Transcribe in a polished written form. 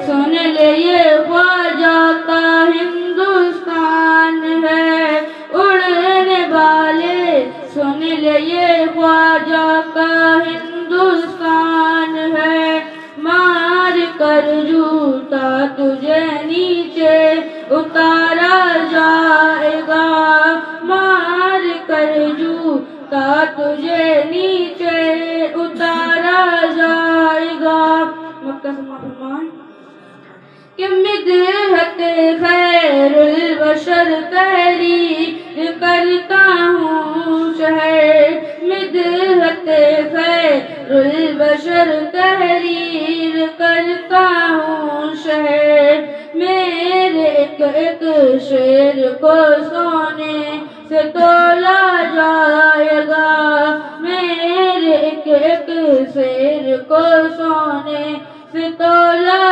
सुन ले ये ख्वाजा का हिंदुस्तान है उड़ने वाले, सुन ले ये ख्वाजा का हिंदुस्तान है। मार कर जूता तुझे नीचे उतारा जाएगा, मार कर जूता तुझे नीचे उतारा जाएगा। मक्का से फरमान कि मिदहत खैरुल बशर तहरीर करता हूँ शहर, मिदहत खैरुल बशर तहरीर करता हूँ शहर। मेरे एक एक शेर को सोने से तोला जाएगा, मेरे एक एक शेर को सोने से तोला